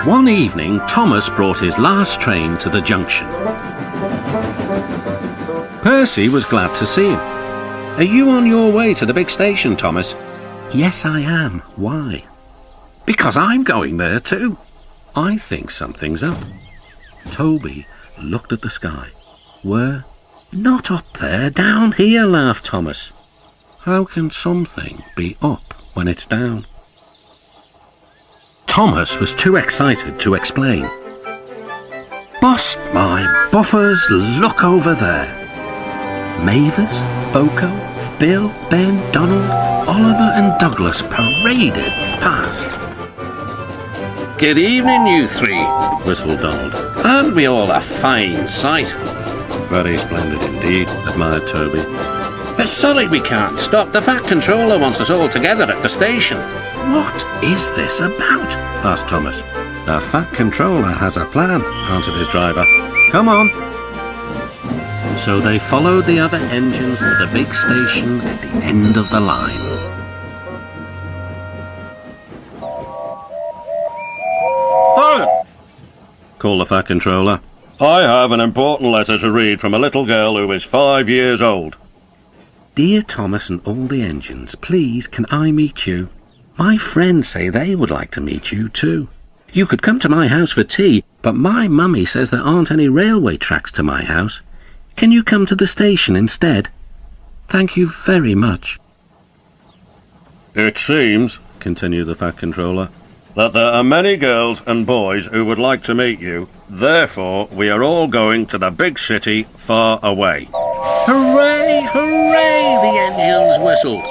One evening, Thomas brought his last train to the junction. Percy was glad to see him. "Are you on your way to the big station, Thomas?" "Yes, I am. Why?" "Because I'm going there too." "I think something's up." Toby looked at the sky. "Where?" "Not up there, down here," laughed Thomas. "How can something be up when it's down?" Thomas was too excited to explain. "Bust my buffers, look over there. Mavis, Boko, Bill, Ben, Donald, Oliver and Douglas paraded past." "Good evening, you three," whistled Donald. "Aren't we all a fine sight?" "Very splendid indeed," admired Toby. "But sorry we can't stop. The Fat Controller wants us all together at the station." "What is this about?" asked Thomas. "The Fat Controller has a plan," answered his driver. "Come on." So they followed the other engines to the big station at the end of the line. "Silent!" called the Fat Controller. "I have an important letter to read from a little girl who is 5 years old." "Dear Thomas and all the engines, please can I meet you? My friends say they would like to meet you too. You could come to my house for tea, but my mummy says there aren't any railway tracks to my house. Can you come to the station instead? Thank you very much." "It seems," continued the Fat Controller, "that there are many girls and boys who would like to meet you. Therefore, we are all going to the big city far away." "Hooray! Hooray!" the engines whistled.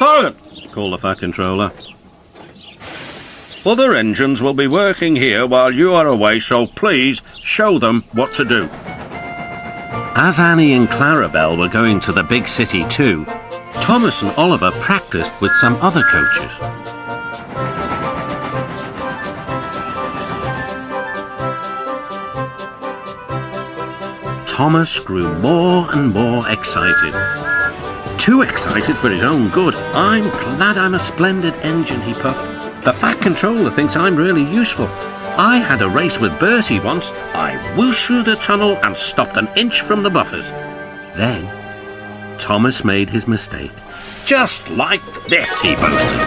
"Silent!" called the Fat Controller. "Other engines will be working here while you are away, so please show them what to do." As Annie and Clarabelle were going to the big city too, Thomas and Oliver practiced with some other coaches. Thomas grew more and more excited. Too excited for his own good. "I'm glad I'm a splendid engine," he puffed. "The Fat Controller thinks I'm really useful. I had a race with Bertie once. I whooshed through the tunnel and stopped an inch from the buffers." Then Thomas made his mistake. "Just like this," he boasted.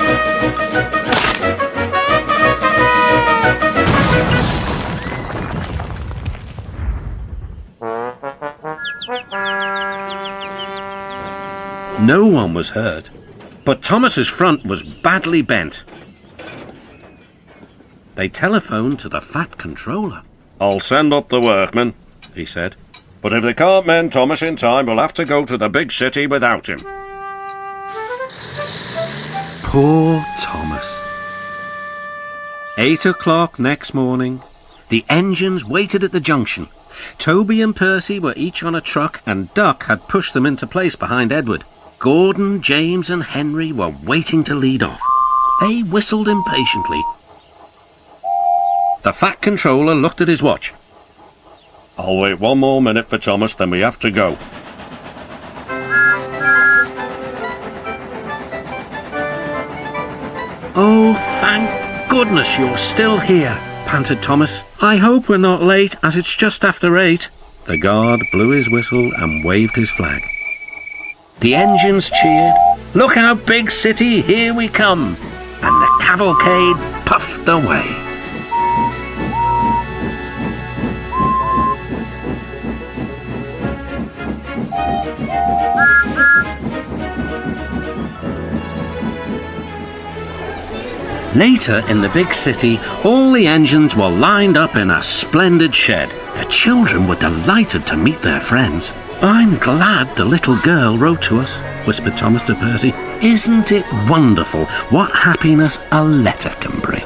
No one was hurt, but Thomas's front was badly bent. They telephoned to the Fat Controller. "I'll send up the workmen," he said. "But if they can't mend Thomas in time, we'll have to go to the big city without him." Poor Thomas. 8 o'clock next morning. The engines waited at the junction. Toby and Percy were each on a truck, and Duck had pushed them into place behind Edward. Gordon, James and Henry were waiting to lead off. They whistled impatiently. The Fat Controller looked at his watch. "I'll wait one more minute for Thomas, then we have to go." "Oh, thank goodness you're still here," panted Thomas. "I hope we're not late, as it's just after 8. The guard blew his whistle and waved his flag. The engines cheered. "Look out, big city, here we come!" And the cavalcade puffed away. Later in the big city, all the engines were lined up in a splendid shed. The children were delighted to meet their friends. "I'm glad the little girl wrote to us," whispered Thomas to Percy. "Isn't it wonderful what happiness a letter can bring?"